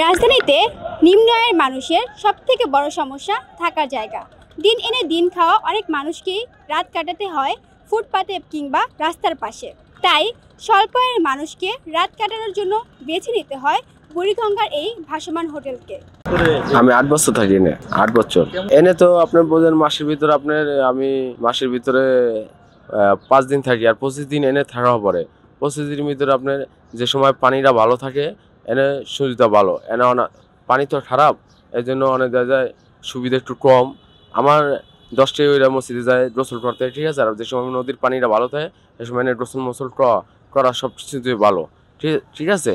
রাজধানীতে নিম্ন আয়ের মানুষের সবথেকে বড় সমস্যা থাকার জায়গা। দিন এনে দিন খাওয়া অনেক মানুষকেই রাত কাটাতে হয় ফুটপাতে কিংবা রাস্তার পাশে। তাই স্বল্প আয়ের মানুষকে রাত কাটানোর জন্য বেছে নিতে হয় বুড়িগঙ্গার এই ভাসমান হোটেলকে। আমি 8 বছর থাকি এনে, 8 বছর এনে। তো আপনার বোঝেন মাসের ভিতরে আমি মাসের ভিতরে 5 দিন থাকি, আর 25 দিন এনে থাকা পরে 25 দিনের ভিতরে আপনার যে সময় পানিটা ভালো থাকে এনে সুবিধা ভালো, এনে পানি তো খারাপ, এই জন্য অনেক দেখা যায় সুবিধা একটু কম। আমার 10টায় ওইরা মসজিদে যায় গোসল করতে, ঠিক আছে। আর যে সময় নদীর পানিটা ভালো থাকে এই সময় এনে গোসল করা সব কিছুতে ভালো, ঠিক আছে,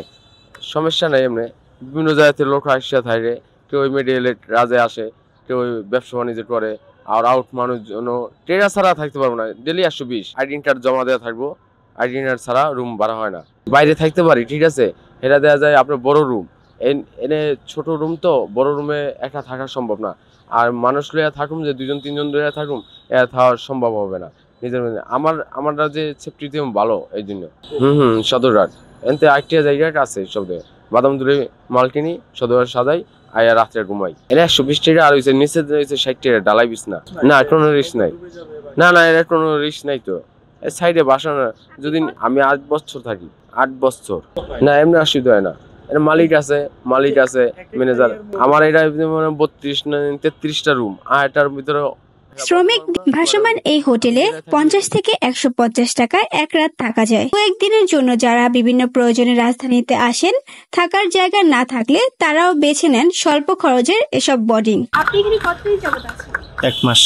সমস্যা নেই। এমনি বিভিন্ন জায়গাতে লোক আসিয়া থাকে, কেউ মেডিকেলের রাজে আসে, কেউ ব্যবসা বাণিজ্য করে। আর আউট মানুষ জন্য ট্রেডার ছাড়া থাকতে পারবো না। ডেলি 120 আইডেন্টি কার্ড জমা দেওয়া থাকবো, আইডেন্টি কার্ড ছাড়া রুম ভাড়া হয় না। বাইরে থাকতে পারি, ঠিক আছে, এটা দেওয়া যায় আপনার বড় রুম। এনে ছোট রুম তো, বড় রুমে একা থাকা সম্ভব না। আর মানুষ লইয়া থাকুম যে 2জন 3জন লইয়া থাকুম, এটা থাকা সম্ভব হবে না নিজের মধ্যে। আমারটা যে সেফটি ভালো, এই জন্য সদরঘাট এনতে আরেকটা জায়গাটা আছে সব বাদাম দূরে মাল কিনি, সদরঘাট সাজাই আয়া রাত্রে ঘুমাই। এর 120 টাকা, আর হইছে নিচে হইছে 60 টাকা ডালাই বিছনা। না কোনো রিস্ক নাই, না এর কোনো রিস্ক নাই। তো এর সাইডে বাসা না। যদি আমি 8 বছর থাকি, 8 বছর না, এমনি অসুবিধা হয় না। এর মালিক আছে ম্যানেজার। আমার এটা 32 না 33টা রুম, আর এটার ভিতরে শ্রমিক ভাসমান এই হোটেলে 50 থেকে 150 টাকায় এক রাত থাকা যায়। কয়েকদিনের জন্য যারা বিভিন্ন প্রয়োজনে রাজধানীতে আসেন, থাকার জায়গা না থাকলে তারাও বেছে নেন স্বল্প খরচের এসব বোর্ডিং। আপনি এখানে কতদিন যাবত আছেন? 1 মাস।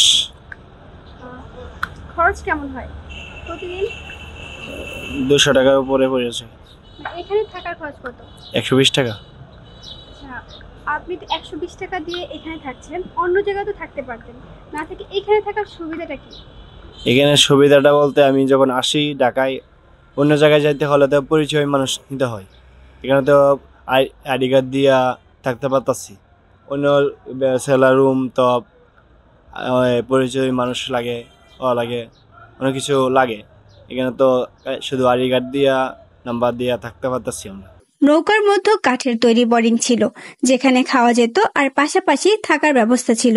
খরচ কেমন হয় প্রতিদিন? 200 টাকার উপরে পড়েছে। এখানে থাকার খরচ কত? 120 টাকা। আচ্ছা, আপনি 120 টাকা দিয়ে এখানে থাকছেন, অন্য জায়গায় তো থাকতে পারতেন, না থেকে এখানে থাকার সুবিধাটা কি? এখানে সুবিধাটা বলতে, আমি যখন আসি ঢাকায়, অন্য জায়গায় যাইতে হলে তো পরিচয় মানুষ নিতে হয়। এখানে তো আইডি কার্ড দিয়া থাকতে পারতাছি। অন্য সেলার রুম তো পরিচয় মানুষ লাগে অনেক কিছু লাগে। এখানে তো শুধু আইডি কার্ড দিয়া নাম্বার দিয়া থাকতে পারতাছি আমরা। নৌকার মধ্যে কাঠের তৈরি বোর্ডিং ছিল, যেখানে খাওয়া যেত আর পাশাপাশি থাকার ব্যবস্থা ছিল।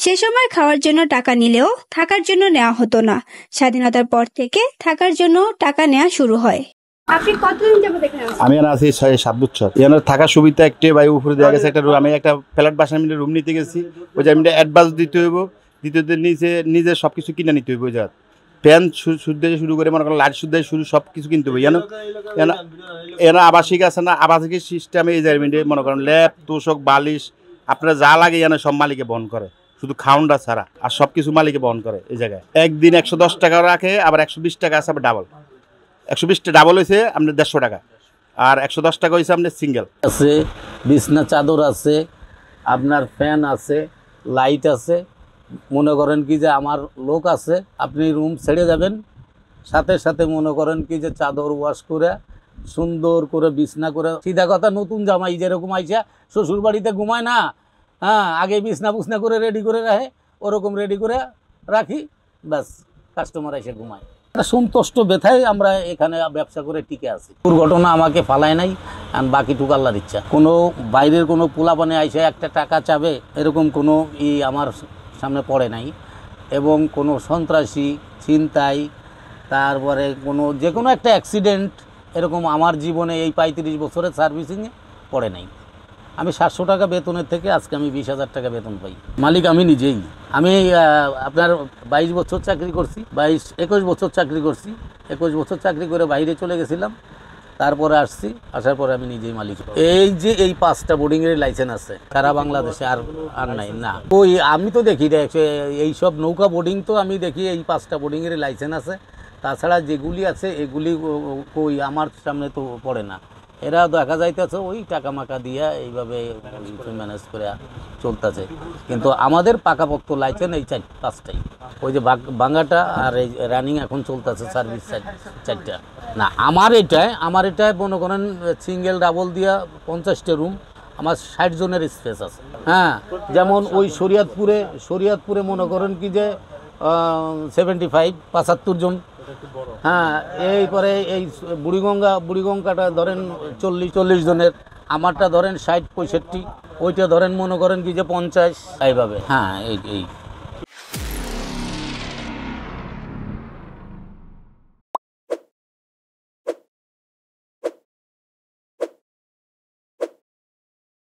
সে সময় খাওয়ার জন্য টাকা নিলেও থাকার জন্য নেওয়া হতো না। স্বাধীনতার পর থেকে থাকার জন্য টাকা নেওয়া শুরু হয়। আপনি কতদিন যাবত এখানে আছেন? আমি আছি 6-7 বছর। এখানে থাকার সুবিধা একটাই, ভাই উপরে দেওয়া গেছে একটা রুম। আমি একটা ফ্ল্যাট বাসা মিলে রুম নিতে গেছি, ওই যে আমি অ্যাডভান্স দিতে হইব, দ্বিতীয়তে নিজে সব কিছু কিনে নিতে হইব। ওই জায়গা ফ্যান শুদ্ধ শুরু করে মনে করেন লাইট শুদ্ধ শুরু সব কিছু কিনতে হবে। এখানে আবাসিক আছে না, আবাসিক সিস্টেমে এই জায়গায় মনে করেন ল্যাব তোষক বালিশ আপনার যা লাগে এখানে সব মালিকে বহন করে, শুধু খাউন্ডা ছাড়া আর সব কিছু মালিকে বহন করে। এই জায়গায় একদিন 110 টাকা রাখে, আবার 120 টাকা আছে, আবার ডাবল 120 ডাবল হয়েছে আপনার 150 টাকা, আর 110 টাকা হয়েছে আপনার সিঙ্গেল আছে। বিছনা চাদর আছে, আপনার ফ্যান আছে, লাইট আছে। মনে করেন কি যে আমার লোক আছে, আপনি রুম ছেড়ে যাবেন, সাথে সাথে মনে করেন কি যে চাদর ওয়াশ করে সুন্দর করে বিছনা করে, সিধা কথা নতুন জামাই যেরকম আইসা শ্বশুর বাড়িতে ঘুমায় না, হ্যাঁ, আগে বিছনা করে রেডি করে রাখে, ওরকম রেডি করে রাখি, ব্যাস কাস্টমার এসে ঘুমায়। সন্তুষ্ট ব্যথায় আমরা এখানে ব্যবসা করে টিকে আছি। দুর্ঘটনা আমাকে ফালায় নাই, আর বাকিটুকু আল্লাহর ইচ্ছা। কোনো বাইরের কোনো পোলাপানে আইসে একটা টাকা চাবে, এরকম কোনো আমার সামনে পড়ে নাই। এবং কোনো সন্ত্রাসী ছিনতাই, তারপরে যে কোনো একটা অ্যাক্সিডেন্ট, এরকম আমার জীবনে এই 35 বছরের সার্ভিসিংয়ে পড়ে নাই। আমি 700 টাকা বেতনের থেকে আজকে আমি 20,000 টাকা বেতন পাই। মালিক আমি নিজেই। আমি আপনার 22 বছর চাকরি করছি, 21 বছর চাকরি করছি। 21 বছর চাকরি করে বাইরে চলে গেছিলাম, তারপরে আসার পরে আমি নিজেই মালিক। এই যে এই 5টা বোর্ডিংয়ের লাইসেন্স আছে সারা বাংলাদেশে, আর নাই না। ওই আমি তো দেখি এই সব নৌকা বোর্ডিং তো আমি দেখি এই 5টা বোর্ডিংয়ের লাইসেন্স আছে, তাছাড়া যেগুলি আছে এগুলি কই আমার সামনে তো পড়ে না। এরা দেখা যাইতেছে ওই টাকা মাকা দিয়া এইভাবে ম্যানেজ করে চলতেছে। কিন্তু আমাদের পাকাপোক্ত লাইসেন্স এই 5টাই, ওই যে বাঙ্গাটা আর এই রানিং এখন চলতেছে সার্ভিস 4টা না। আমার এটায় মনে করেন সিঙ্গেল ডাবল দিয়া 50টা রুম, আমার 60 জনের স্পেস আছে। হ্যাঁ, যেমন ওই শরিয়তপুরে মনে করেন কি যে 75-75 জন। হ্যাঁ, এই পরে এই বুড়িগঙ্গাটা ধরেন 40 জনের। আমারটা ধরেন 60-65, ওইটা ধরেন মনে করেন কি যে 50, এইভাবে। হ্যাঁ, এই